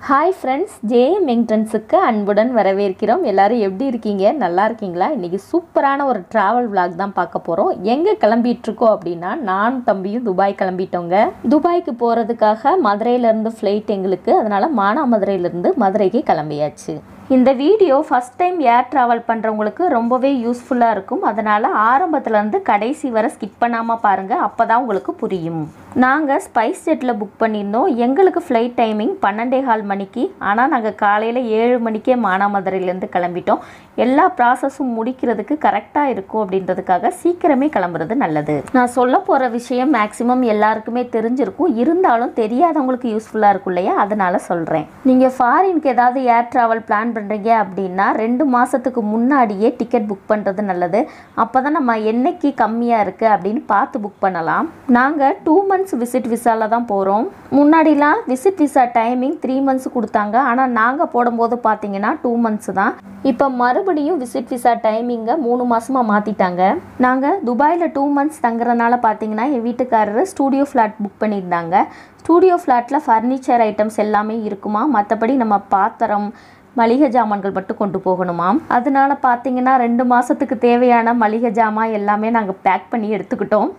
Hi friends, JM என்ட்ரன்ஸுக்கு அன்புடன் வரவேற்கிறோம். எல்லோரும் எப்படி இருக்கீங்க? நல்லா இருக்கீங்களா? இன்றைக்கி சூப்பரான ஒரு ட்ராவல் விளாக் தான் பார்க்க போகிறோம். எங்கே கிளம்பிகிட்ருக்கோம் அப்படின்னா, நானும் தம்பியும் துபாய் கிளம்பிட்டோங்க. துபாய்க்கு போகிறதுக்காக மதுரையிலேருந்து ஃப்ளைட் எங்களுக்கு, அதனால் மானாமதுரையிலேருந்து மதுரைக்கு கிளம்பியாச்சு. இந்த வீடியோ ஃபஸ்ட் டைம் ஏர் ட்ராவல் பண்ணுறவங்களுக்கு ரொம்பவே யூஸ்ஃபுல்லாக இருக்கும். அதனால் ஆரம்பத்துலேருந்து கடைசி வரை ஸ்கிப் பண்ணாமல் பாருங்கள், அப்போ தான் உங்களுக்கு புரியும். நாங்கள் ஸ்பைஸ் ஜெட்டில் புக் பண்ணியிருந்தோம். எங்களுக்கு ஃப்ளைட் டைமிங் 12:15 மணிக்கு. ஆனால் நாங்கள் காலையில் 7 மணிக்கே மானாமதுரையிலேருந்து கிளம்பிட்டோம். எல்லா ப்ராசஸும் முடிக்கிறதுக்கு கரெக்டாக இருக்கும் அப்படின்றதுக்காக சீக்கிரமே கிளம்புறது நல்லது. நான் சொல்ல போகிற விஷயம் மேக்ஸிமம் எல்லாருக்குமே தெரிஞ்சிருக்கும், இருந்தாலும் தெரியாதவங்களுக்கு யூஸ்ஃபுல்லாக இருக்கும் இல்லையா, அதனால் சொல்கிறேன். நீங்கள் ஃபாரினுக்கு ஏதாவது ஏர் ட்ராவல் பிளான் பண்ணுறீங்க அப்படின்னா 2 மாதத்துக்கு முன்னாடியே டிக்கெட் புக் பண்ணுறது நல்லது. அப்போ தான் நம்ம என்னைக்கு கம்மியாக இருக்குது அப்படின்னு பார்த்து புக் பண்ணலாம். நாங்கள் 2 மந்த்ஸ் விசிட் விசாவில் தான் போகிறோம். முன்னாடிலாம் விசிட் விசா டைமிங் 3 மந்த்ஸ் கொடுத்தாங்க, ஆனால் நாங்கள் போடும்போது பார்த்தீங்கன்னா 2 மந்த்ஸ் தான். இப்போ மறுபடியும் விசிட் விசா டைமிங்கை 3 மாதமாக மாற்றிட்டாங்க. நாங்கள் துபாயில் 2 மந்த்ஸ் தங்குறதுனால பார்த்தீங்கன்னா என் வீட்டுக்காரர் ஸ்டூடியோ ஃப்ளாட் புக் பண்ணியிருந்தாங்க. ஸ்டூடியோ ஃப்ளாட்டில் ஃபர்னிச்சர் ஐட்டம்ஸ் எல்லாமே இருக்குமா, மற்றபடி நம்ம பாத்திரம் மளிகை ஜாமான்கள் மட்டும் கொண்டு போகணுமாம். அதனால பார்த்தீங்கன்னா 2 மாதத்துக்கு தேவையான மளிகை ஜாமான் எல்லாமே நாங்கள் பேக் பண்ணி எடுத்துக்கிட்டோம்.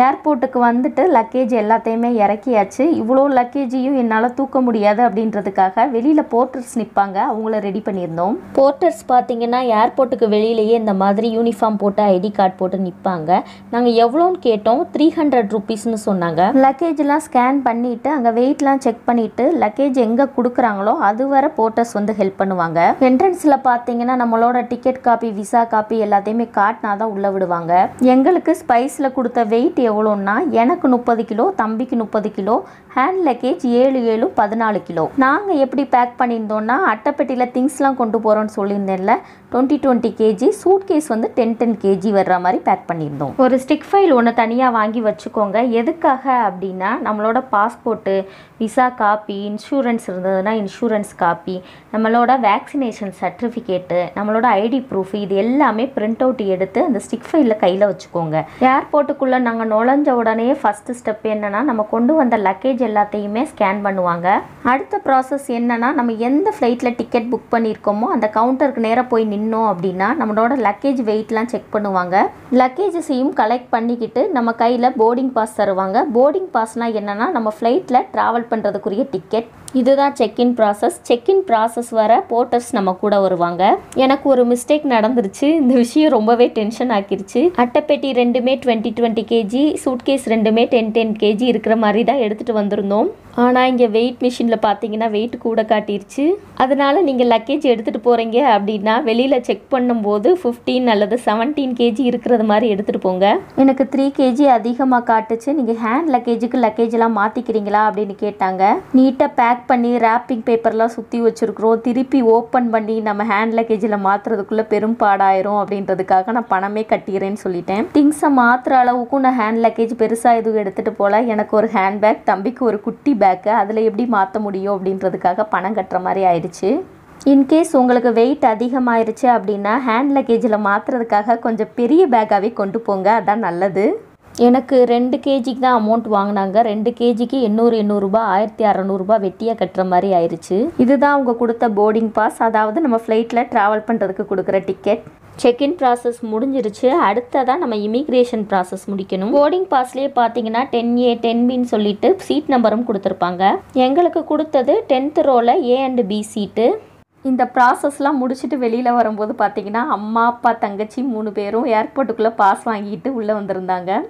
ஏர்போர்ட்டுக்கு வந்துட்டு லக்கேஜ் எல்லாத்தையுமே இறக்கியாச்சு. இவ்வளோ லக்கேஜையும் என்னால் தூக்க முடியாது அப்படின்றதுக்காக வெளியில் போர்ட்டர்ஸ் நிற்பாங்க, அவங்கள ரெடி பண்ணியிருந்தோம். போர்ட்டர்ஸ் பார்த்தீங்கன்னா ஏர்போர்ட்டுக்கு வெளியிலேயே இந்த மாதிரி யூனிஃபார்ம் போட்டு ஐடி கார்டு போட்டு நிற்பாங்க. நாங்கள் எவ்வளோன்னு கேட்டோம், 300 ருபீஸ்னு சொன்னாங்க. லக்கேஜெலாம் ஸ்கேன் பண்ணிவிட்டு அங்கே வெயிட்லாம் செக் பண்ணிவிட்டு லக்கேஜ் எங்கே கொடுக்குறாங்களோ அது வரை போர்ட்டர்ஸ் வந்து ஹெல்ப் பண்ணுவாங்க. என்ட்ரன்ஸில் பார்த்தீங்கன்னா நம்மளோட டிக்கெட் காப்பி, விசா காப்பி எல்லாத்தையுமே காட்டினா தான் உள்ளே விடுவாங்க. எங்களுக்கு ஸ்பைஸில் கொடுத்த வெயிட் எவ்வளோன்னா, எனக்கு 30 கிலோ, தம்பிக்கு 30 கிலோ, ஹேண்ட் லக்கேஜ் 7 14 கிலோ. நாங்கள் எப்படி பேக் பண்ணியிருந்தோம்னா, அட்டைப்பெட்டியில் திங்ஸ்லாம் கொண்டு போகிறோன்னு சொல்லியிருந்தேன்ல, 20 கேஜி, சூட் கேஸ் வந்து 10 கேஜி வர்ற மாதிரி பேக் பண்ணியிருந்தோம். ஒரு ஸ்டிக் ஃபைல் ஒன்று தனியாக வாங்கி வச்சுக்கோங்க. எதுக்காக அப்படின்னா, நம்மளோட பாஸ்போர்ட்டு, விசா காப்பி, இன்சூரன்ஸ் இருந்ததுன்னா இன்சூரன்ஸ் காப்பி, நம்மளோட வேக்சினேஷன் சர்டிஃபிகேட்டு, நம்மளோட ஐடி ப்ரூஃப், இது எல்லாமே பிரிண்ட் அவுட் எடுத்து அந்த ஸ்டிக் ஃபைலில் கையில் வச்சுக்கோங்க. ஏர்போர்ட்டுக்குள்ளே நாங்கள் நுழைஞ்ச உடனே ஃபஸ்ட்டு ஸ்டெப் என்னென்னா, நம்ம கொண்டு வந்த லக்கேஜ் எல்லாத்தையுமே ஸ்கேன் பண்ணுவாங்க. அடுத்த ப்ராசஸ் என்னென்னா, நம்ம எந்த ஃப்ளைட்டில் டிக்கெட் புக் பண்ணியிருக்கோமோ அந்த கவுண்டருக்கு நேராக போய் நின்னோம் அப்படின்னா நம்மளோட லக்கேஜ் வெயிட்லாம் செக் பண்ணுவாங்க. லக்கேஜஸையும் கலெக்ட் பண்ணிக்கிட்டு நம்ம கையில் போர்டிங் பாஸ் தருவாங்க. போர்டிங் பாஸ்னால் என்னென்னா, நம்ம ஃப்ளைட்டில் ட்ராவல் பண்ணுறதுக்குரிய டிக்கெட். இதுதான் செக்இன் ப்ராசஸ். செக்இன் ப்ராசஸ் வர போர்ட்டர்ஸ் நம்ம கூட வருவாங்க. எனக்கு ஒரு மிஸ்டேக் நடந்துருச்சு. இந்த விஷயம் ரொம்பவே டென்ஷன் ஆக்கிருச்சு. அட்டைப்பெட்டி ரெண்டுமே 20 கேஜி, சூட்கேஸ் ரெண்டுமே 10 கேஜி இருக்கிற மாதிரி தான் எடுத்துகிட்டு வந்திருந்தோம். ஆனால் இங்கே வெயிட் மிஷினில் பார்த்தீங்கன்னா வெயிட் கூட காட்டிருச்சு. அதனால் நீங்கள் லக்கேஜ் எடுத்துகிட்டு போகிறீங்க அப்படின்னா வெளியில் செக் பண்ணும்போது 15 அல்லது 17 கேஜி இருக்கிறது மாதிரி எடுத்துகிட்டு போங்க. எனக்கு 3 கேஜி அதிகமாக காட்டுச்சு. நீங்கள் ஹேண்ட் லக்கேஜுக்கு லக்கேஜெலாம் மாற்றிக்கிறீங்களா அப்படின்னு கேட்டாங்க. நீட்டாக பேக் பண்ணி ரேப்பிங் பேப்பர்லாம் சுற்றி வச்சுருக்குறோம். திருப்பி ஓப்பன் பண்ணி நம்ம ஹேண்ட் லக்கேஜில் மாற்றுறதுக்குள்ளே பெரும் பாடாயிரும் அப்படின்றதுக்காக நான் பணமே கட்டிக்கிறேன்னு சொல்லிட்டேன். திங்ஸை மாற்றுற அளவுக்கும் நான் ஹேண்ட் லக்கேஜ் பெருசாக எதுவும் எடுத்துகிட்டு போகல. எனக்கு ஒரு ஹேண்ட் பேக், தம்பிக்கு ஒரு குட்டி பேக்கு, அதில் எப்படி மாற்ற முடியும் அப்படின்றதுக்காக பணம் கட்டுற மாதிரி ஆயிடுச்சு. இன்கேஸ் உங்களுக்கு வெயிட் அதிகமாயிருச்சு அப்படின்னா ஹேண்ட் லக்கேஜில் மாற்றுறதுக்காக கொஞ்சம் பெரிய பேக்காகவே கொண்டு போங்க, அதான் நல்லது. எனக்கு 2 கேஜிக்கு தான் அமௌண்ட் வாங்கினாங்க. 2 கேஜிக்கு 800 ரூபாய், 1600 ரூபாய் வெட்டியாக கட்டுற மாதிரி ஆயிடுச்சு. இதுதான் அவங்க கொடுத்த போர்டிங் பாஸ், அதாவது நம்ம ஃப்ளைட்டில் ட்ராவல் பண்ணுறதுக்கு கொடுக்குற டிக்கெட். செக்இன் ப்ராசஸ் முடிஞ்சிருச்சு. அடுத்ததான் நம்ம இமிக்ரேஷன் ப்ராசஸ் முடிக்கணும். போர்டிங் பாஸ்லேயே பார்த்தீங்கன்னா 10A 10Bன்னு சொல்லிட்டு சீட் நம்பரும் கொடுத்துருப்பாங்க. எங்களுக்கு கொடுத்தது 10th ரோவில் A and B சீட்டு. இந்த ப்ராசஸ்லாம் முடிச்சுட்டு வெளியில் வரும்போது பார்த்தீங்கன்னா அம்மா, அப்பா, தங்கச்சி 3 பேரும் ஏர்போர்ட்டுக்குள்ளே பாஸ் வாங்கிட்டு உள்ளே வந்திருந்தாங்க.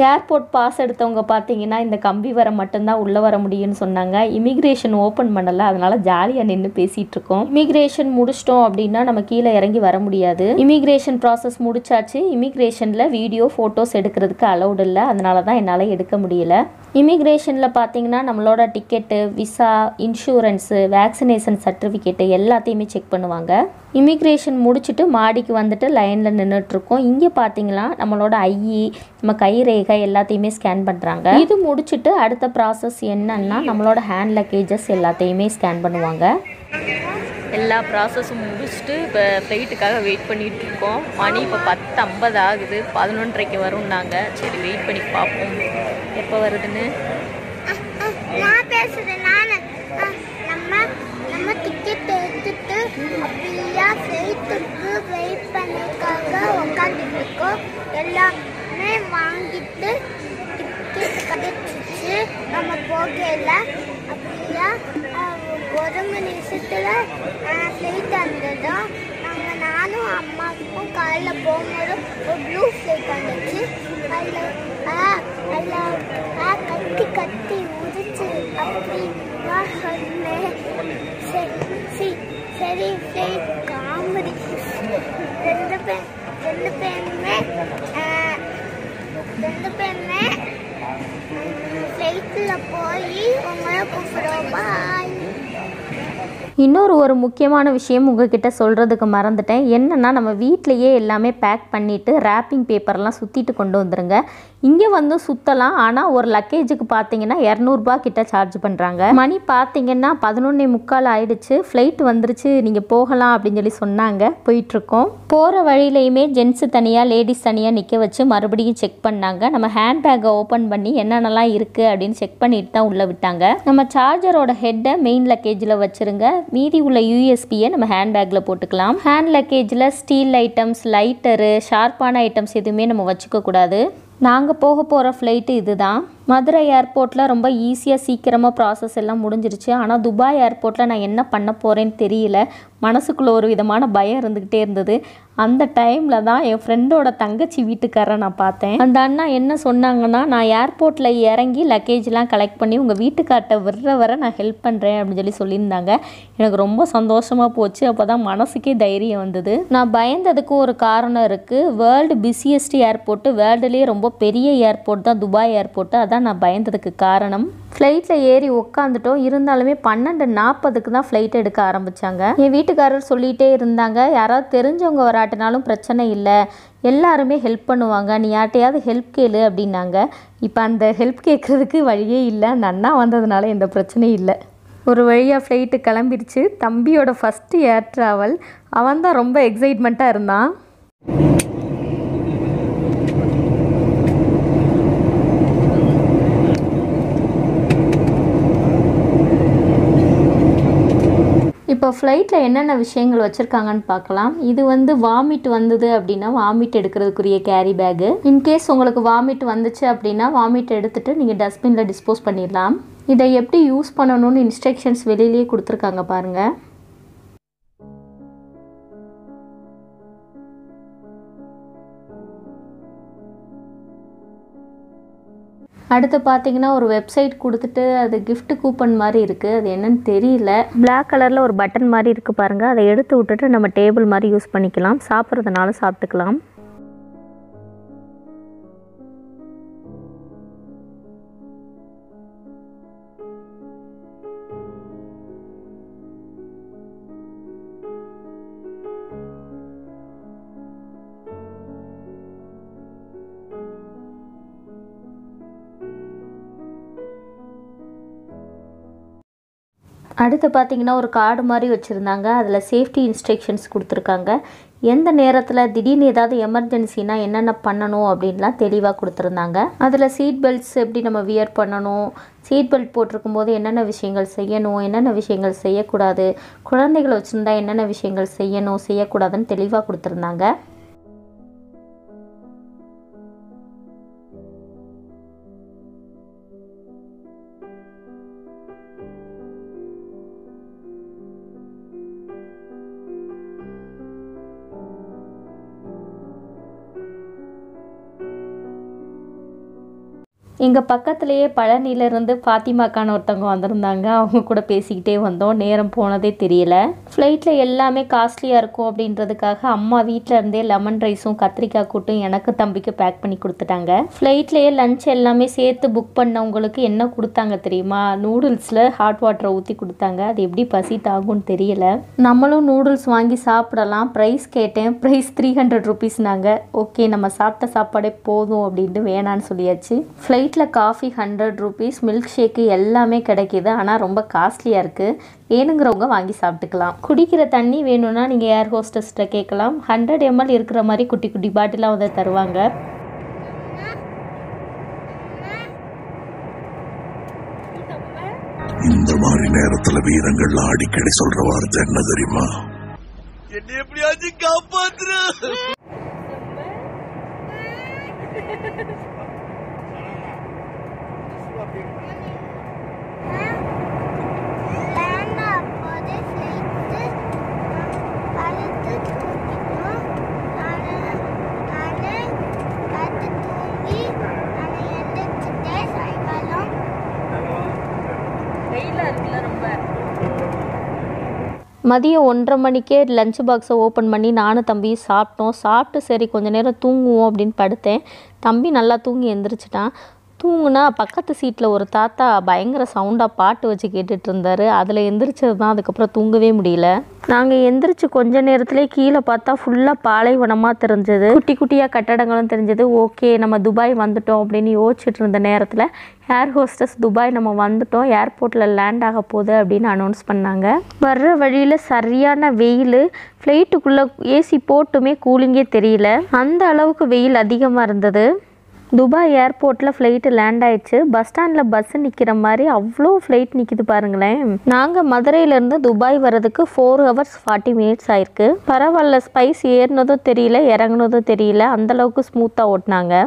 ஏர்போர்ட் பாஸ் எடுத்தவங்க பார்த்தீங்கன்னா இந்த கம்பி வர மட்டும்தான் உள்ளே வர முடியும்னு சொன்னாங்க. இமிக்ரேஷன் ஓப்பன் பண்ணலை, அதனால் ஜாலியாக நின்று பேசிகிட்டு இருக்கோம். இமிக்ரேஷன் முடிச்சிட்டோம் அப்படின்னா நம்ம கீழே இறங்கி வர முடியாது. இமிக்ரேஷன் ப்ராசஸ் முடிச்சாச்சு. இமிக்ரேஷனில் வீடியோ, ஃபோட்டோஸ் எடுக்கிறதுக்கு அலௌட் இல்லை, அதனால தான் என்னால் எடுக்க முடியல. இமிக்ரேஷனில் பார்த்தீங்கன்னா நம்மளோட ticket, visa, insurance, vaccination certificate எல்லாத்தையுமே செக் பண்ணுவாங்க. இமிக்ரேஷன் முடிச்சுட்டு மாடிக்கு வந்துட்டு லைனில் நின்றுட்டுருக்கோம். இங்கே பார்த்தீங்கன்னா நம்மளோட ஐஇ, நம்ம கைரேகை எல்லாத்தையுமே ஸ்கேன் பண்ணுறாங்க. இது முடிச்சுட்டு அடுத்த ப்ராசஸ் என்னன்னா, நம்மளோட ஹேண்ட் லக்கேஜஸ் எல்லாத்தையுமே ஸ்கேன் பண்ணுவாங்க. எல்லா ப்ராசஸும் முடிச்சு முடிச்சுட்டு இப்போ ஃப்ளைட்டுக்காக வெயிட் பண்ணிகிட்டு இருக்கோம். மணி இப்போ 10:50 ஆகுது. 11:30க்கு வரும்னாங்க. சரி வெயிட் பண்ணி பார்ப்போம் எப்போ வருதுன்னு. நான் பேசுகிறேன். நம்ம டிக்கெட் எடுத்துட்டு அப்படியா ஃப்ளைட்டுக்கு வெயிட் பண்ணிக்காக உட்காந்துட்டு இருக்கோம். எல்லாமே வாங்கிட்டு டிக்கெட் கிடைச்சிச்சு. நம்ம போகல அப்படியா 1 மணி நிமிஷத்தில் ஃப்ளைட் வந்ததும் நானும் அம்மாவுக்கும் காலையில் போகும்போது ஒரு ப்ளூ ஃப்ளைட் வந்துச்சு. அதில் கத்தி உதிச்சு அப்படி நான் சொன்னேன். சரி ஃப்ளைட் காமெடி. ரெண்டு பேருமே ஃப்ளைட்டில் போய் உங்களை கூப்பிடுவோம். பாய். இன்னொரு முக்கியமான விஷயம் உங்ககிட்ட சொல்கிறதுக்கு மறந்துட்டேன். என்னென்னா நம்ம வீட்டிலையே எல்லாமே பேக் பண்ணிவிட்டு ரேப்பிங் பேப்பர்லாம் சுற்றிட்டு கொண்டு வந்துடுங்க. இங்கே வந்து சுற்றலாம். ஆனால் ஒரு லக்கேஜுக்கு பார்த்தீங்கன்னா 200 கிட்ட சார்ஜ் பண்ணுறாங்க. மணி பார்த்தீங்கன்னா 11:45 ஆயிடுச்சு. ஃப்ளைட் வந்துருச்சு, நீங்கள் போகலாம் அப்படின்னு சொல்லி சொன்னாங்க. போயிட்டுருக்கோம். போகிற வழியிலையுமே ஜென்ஸு தனியாக லேடிஸ் தனியாக நிற்க வச்சு மறுபடியும் செக் பண்ணாங்க. நம்ம ஹேண்ட்பேக்கை ஓப்பன் பண்ணி என்னென்னலாம் இருக்குது அப்படின்னு செக் பண்ணிட்டு தான் உள்ளே விட்டாங்க. நம்ம சார்ஜரோட ஹெட்டை மெயின் லக்கேஜில் வச்சுருங்க. மீதி உள்ள யூஎஸ்பியை நம்ம ஹேண்ட்பேக்கில் போட்டுக்கலாம். ஹேண்ட் லக்கேஜில் ஸ்டீல் ஐட்டம்ஸ், லைட்டரு, ஷார்ப்பான ஐட்டம்ஸ் எதுவுமே நம்ம வச்சுக்கக்கூடாது. நாங்கள் போக போகிற ஃப்ளைட்டு இதுதான். மதுரை ஏர்போர்ட்டில் ரொம்ப ஈஸியாக சீக்கிரமாக ப்ராசஸ் எல்லாம் முடிஞ்சிருச்சு. ஆனால் துபாய் ஏர்போர்ட்டில் நான் என்ன பண்ண போகிறேன்னு தெரியல. மனசுக்குள்ளே ஒரு விதமான பயம் இருந்துக்கிட்டே இருந்தது. அந்த டைமில் தான் என் ஃப்ரெண்டோட தங்கச்சி வீட்டுக்காரரை நான் பார்த்தேன். அந்த அண்ணா என்ன சொன்னாங்கன்னா, நான் ஏர்போர்ட்டில் இறங்கி லக்கேஜ்லாம் கலெக்ட் பண்ணி உங்கள் வீட்டுக்கார்ட்ட விடுற வர நான் ஹெல்ப் பண்ணுறேன் அப்படின்னு சொல்லியிருந்தாங்க. எனக்கு ரொம்ப சந்தோஷமாக போச்சு. அப்போ தான் மனசுக்கே தைரியம் வந்தது. நான் பயந்ததுக்கு ஒரு காரணம் இருக்குது. வேர்ல்டு பிஸியஸ்ட் ஏர்போர்ட்டு, வேர்ல்டுலேயே ரொம்ப பெரிய ஏர்போர்ட் தான் துபாய் ஏர்போர்ட்டு. அதான் நான் பயந்ததுக்கு காரணம். ஃப்ளைட்டில் ஏறி உட்காந்துட்டோம். இருந்தாலுமே 12:40க்கு தான் ஃப்ளைட் எடுக்க ஆரம்பித்தாங்க. என் வீட்டுக்காரர் சொல்லிகிட்டே இருந்தாங்க, யாராவது தெரிஞ்சவங்க வராட்டினாலும் பிரச்சனை இல்லை, எல்லாருமே ஹெல்ப் பண்ணுவாங்க, நீ யார்ட்டையாவது ஹெல்ப் கேளு அப்படின்னாங்க. இப்போ அந்த ஹெல்ப் கேட்குறதுக்கு வழியே இல்லை. அந்த அண்ணா வந்ததுனால எந்த பிரச்சனையும் இல்லை. ஒரு வழியாக ஃப்ளைட்டு கிளம்பிடுச்சு. தம்பியோட ஃபஸ்ட்டு ஏர் ட்ராவல். அவன் தான் ரொம்ப எக்ஸைட்மெண்ட்டாக இருந்தான். இப்போ ஃப்ளைட்டில் என்னென்ன விஷயங்கள் வச்சுருக்காங்கன்னு பார்க்கலாம். இது வந்து வாமிட் வந்தது அப்படின்னா வாமிட் எடுக்கிறதுக்குரிய கேரி பேகு. இன்கேஸ் உங்களுக்கு வாமிட் வந்துச்சு அப்படின்னா வாமிட் எடுத்துகிட்டு நீங்கள் டஸ்ட்பினில் டிஸ்போஸ் பண்ணிடலாம். இதை எப்படி யூஸ் பண்ணணும்னு இன்ஸ்ட்ரக்ஷன்ஸ் வெளியிலேயே கொடுத்துருக்காங்க பாருங்கள். அடுத்து பார்த்தீங்கன்னா ஒரு வெப்சைட் கொடுத்துட்டு அது கிஃப்ட் கூப்பன் மாதிரி இருக்குது. அது என்னன்னு தெரியல. பிளாக் கலரில் ஒரு பட்டன் மாதிரி இருக்குது பாருங்கள். அதை எடுத்து விட்டுட்டு நம்ம டேபிள் மாதிரி யூஸ் பண்ணிக்கலாம். சாப்பிட்றதுனால சாப்பிட்டுக்கலாம். அடுத்து பார்த்திங்கன்னா ஒரு கார்டு மாதிரி வச்சுருந்தாங்க. அதில் சேஃப்டி இன்ஸ்ட்ரக்ஷன்ஸ் கொடுத்துருக்காங்க. எந்த நேரத்தில் திடீர்னு ஏதாவது எமர்ஜென்சினா என்னென்ன பண்ணணும் அப்படின்லாம் தெளிவாக கொடுத்துருந்தாங்க. அதில் சீட் பெல்ட்ஸ் எப்படி நம்ம வியர் பண்ணணும், சீட் பெல்ட் போட்டிருக்கும் போது என்னென்ன விஷயங்கள் செய்யணும், என்னென்ன விஷயங்கள் செய்யக்கூடாது, குழந்தைகளை வச்சுருந்தா என்னென்ன விஷயங்கள் செய்யணும் செய்யக்கூடாதுன்னு தெளிவாக கொடுத்துருந்தாங்க. எங்கள் பக்கத்துலேயே பழனியிலேருந்து ஃபாத்திமாக்கான ஒருத்தவங்க வந்திருந்தாங்க. அவங்க கூட பேசிக்கிட்டே வந்தோம். நேரம் போனதே தெரியல. ஃப்ளைட்டில் எல்லாமே காஸ்ட்லியாக இருக்கும் அப்படின்றதுக்காக அம்மா வீட்டில் இருந்தே லெமன் ரைஸும் கத்திரிக்காய் கூட்டும் எனக்கு தம்பிக்கு பேக் பண்ணி கொடுத்துட்டாங்க. ஃப்ளைட்லேயே லஞ்ச் எல்லாமே சேர்த்து புக் பண்ணவங்களுக்கு என்ன கொடுத்தாங்க தெரியுமா? நூடுல்ஸில் ஹாட் வாட்டரை ஊற்றி கொடுத்தாங்க. அது எப்படி பசி தாகும்னு தெரியல. நம்மளும் நூடுல்ஸ் வாங்கி சாப்பிடலாம். ப்ரைஸ் கேட்டேன். ப்ரைஸ் 300 ருபீஸ்னாங்க. ஓகே, நம்ம சாப்பிட்ட சாப்பாடே போதும் அப்படின்ட்டு வேணான்னு சொல்லியாச்சு. ஃப்ளைட் ஃப்ளைட்டில் காஃபி 100 ரூபீஸ், மில்க் ஷேக்கு எல்லாமே கிடைக்கிது. ஆனால் ரொம்ப காஸ்ட்லியாக இருக்குது. வேணுங்கிறவங்க வாங்கி சாப்பிட்டுக்கலாம். குடிக்கிற தண்ணி வேணும்னா நீங்கள் ஏர் ஹோஸ்டஸ்கிட்ட கேட்கலாம். 100 ml இருக்கிற மாதிரி குட்டி குட்டி பாட்டிலாக வந்து தருவாங்க. இந்த மாதிரி நேரத்துல வீரங்கள் அடிக்கடி சொல்ற வார்த்தை என்ன தெரியுமா? என்ன எப்படியாச்சும் காப்பாத்துற. மதியம் 1:30 மணிக்கே லஞ்ச் பாக்ஸை ஓப்பன் பண்ணி நானும் தம்பியும் சாப்பிட்டோம். சாப்பிட்டு சரி கொஞ்சம் நேரம் தூங்குவோம் அப்படின்னு படுத்தேன். தம்பி நல்லா தூங்கி எந்திரிச்சிட்டான். தூங்குனா பக்கத்து சீட்டில் ஒரு தாத்தா பயங்கர சவுண்டாக பாட்டு வச்சு கேட்டுட்டு இருந்தார். அதில் எந்திரிச்சது தான். அதுக்கப்புறம் தூங்கவே முடியல. நாங்கள் எந்திரிச்சு கொஞ்ச நேரத்துலேயே கீழே பார்த்தா ஃபுல்லாக பாலைவனமாக தெரிஞ்சது. குட்டி குட்டியாக கட்டடங்களும் தெரிஞ்சது. ஓகே நம்ம துபாய் வந்துட்டோம் அப்படின்னு யோசிச்சுட்டு இருந்த நேரத்தில் ஏர் ஹோஸ்டஸ் துபாய் நம்ம வந்துட்டோம், ஏர்போர்ட்டில் லேண்ட் ஆக போகுது அப்படின்னு அனௌன்ஸ் பண்ணாங்க. வர்ற வழியில் சரியான வெயில். ஃப்ளைட்டுக்குள்ளே ஏசி போட்டுமே கூலிங்கே தெரியல. அந்த அளவுக்கு வெயில் அதிகமாக இருந்தது. துபாய் ஏர்போர்ட்டில் ஃப்ளைட்டு லேண்ட் ஆயிடுச்சு. பஸ் ஸ்டாண்டில் பஸ்ஸு நிற்கிற மாதிரி அவ்வளோ ஃப்ளைட் நிற்கிது பாருங்களேன். நாங்கள் மதுரையிலேருந்து துபாய் வர்றதுக்கு 4 hours 40 minutes ஆயிருக்கு. பரவாயில்ல, ஸ்பைஸ் ஏறினதும் தெரியல இறங்குனதும் தெரியல. அந்தளவுக்கு ஸ்மூத்தாக ஓட்டினாங்க.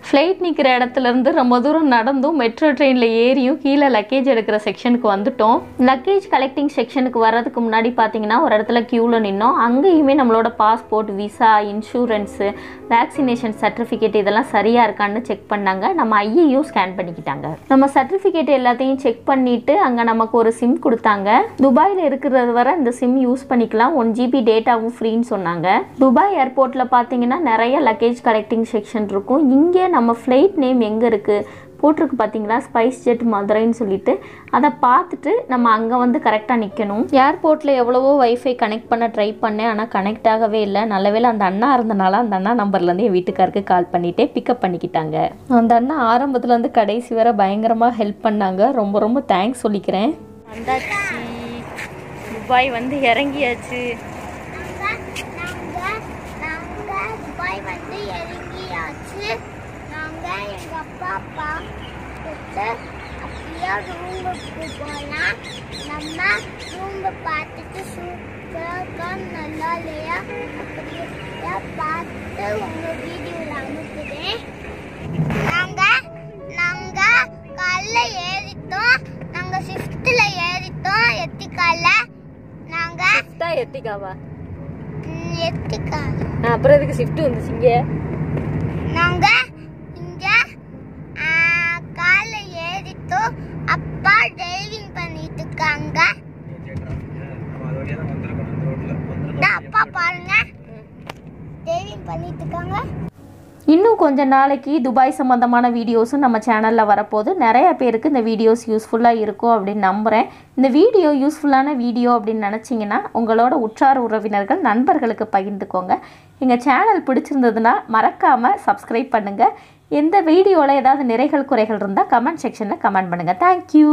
ஃப்ளைட் நிற்கிற இடத்துலேருந்து ரொம்ப தூரம் நடந்தும் மெட்ரோ ட்ரெயினில் ஏறியும் கீழே லக்கேஜ் எடுக்கிற செக்ஷனுக்கு வந்துட்டோம். லக்கேஜ் கலெக்டிங் செக்ஷனுக்கு வர்றதுக்கு முன்னாடி பார்த்தீங்கன்னா ஒரு இடத்துல க்யூவில் நின்னோம். அங்கேயுமே நம்மளோட passport, visa, insurance, vaccination certificate இதெல்லாம் சரியாக இருக்கான்னு செக் பண்ணாங்க. நம்ம ஐயையும் ஸ்கேன் பண்ணிக்கிட்டாங்க. நம்ம சர்டிஃபிகேட் எல்லாத்தையும் செக் பண்ணிவிட்டு அங்கே நமக்கு ஒரு சிம் கொடுத்தாங்க. துபாயில் இருக்கிறது வரை இந்த சிம் யூஸ் பண்ணிக்கலாம். 1 GB டேட்டாவும் ஃப்ரீன்னு சொன்னாங்க. துபாய் ஏர்போர்ட்டில் பார்த்தீங்கன்னா நிறைய லக்கேஜ் கலெக்டிங் செக்ஷன் இருக்கும். இங்கே நம்ம ஃப்ளைட் நேம் எங்கே இருக்குது போட்டிருக்கு பார்த்தீங்களா, ஸ்பைஸ் ஜெட் மதுரைன்னு சொல்லிட்டு, அதை பார்த்துட்டு நம்ம அங்கே வந்து கரெக்டாக நிற்கணும். ஏர்போர்ட்டில் எவ்வளவோ வைஃபை கனெக்ட் பண்ண ட்ரை பண்ணேன், ஆனால் கனெக்ட் ஆகவே இல்லை. நல்லவேளை அந்த அண்ணா இருந்தனால அந்த அண்ணா நம்பர்லேருந்து என் வீட்டுக்காருக்கு கால் பண்ணிவிட்டு பிக்கப் பண்ணிக்கிட்டாங்க. அந்த அண்ணா ஆரம்பத்துலேருந்து கடைசி வரை பயங்கரமாக ஹெல்ப் பண்ணாங்க. ரொம்ப ரொம்ப தேங்க்ஸ் சொல்லிக்கிறேன். வந்தாச்சு, துபாய் வந்து இறங்கியாச்சு. துபாய் வந்து இறங்கியாச்சு. நாங்கள் எங்கள் அப்பா அப்பா அப்படியே ஜாலியாக ரூமுக்கு போகலாம். நம்ம ரூமை பார்த்துட்டு சூப்பராக நல்லா இல்லையா அப்படியே பார்த்து உங்கள் வீடியோவில் அனுப்புகிறேன். நாங்கள் காலைல ஏறிட்டோம். நாங்கள் ஷிஃப்ட்டில் ஏறிட்டோம். எத்திக்காலில் நாங்கள் எத்திக்காவா எத்திக்கால் அப்புறம் எதுக்கு ஷிஃப்ட் வந்துச்சிங்க? நாங்கள் இங்கே காலைல ஏறிட்டோம். அப்பா டிரைவிங் பண்ணிட்டு இருக்காங்க. அப்பா பாருங்க டிரைவிங் பண்ணிட்டு இருக்காங்க. இன்னும் கொஞ்ச நாளைக்கு துபாய் சம்மந்தமான வீடியோஸும் நம்ம சேனலில் வரப்போகுது. நிறைய பேருக்கு இந்த வீடியோஸ் யூஸ்ஃபுல்லாக இருக்கும் அப்படின்னு நம்புகிறேன். இந்த வீடியோ யூஸ்ஃபுல்லான வீடியோ அப்படின்னு நினச்சிங்கன்னா உங்களோட உற்றார் உறவினர்கள் நண்பர்களுக்கு பகிர்ந்துக்கோங்க. எங்கள் சேனல் பிடிச்சிருந்ததுன்னா மறக்காமல் சப்ஸ்கிரைப் பண்ணுங்கள். எந்த வீடியோவில் ஏதாவது நிறைகள் குறைகள் இருந்தால் கமெண்ட் செக்ஷனில் கமெண்ட் பண்ணுங்கள். தேங்க்யூ.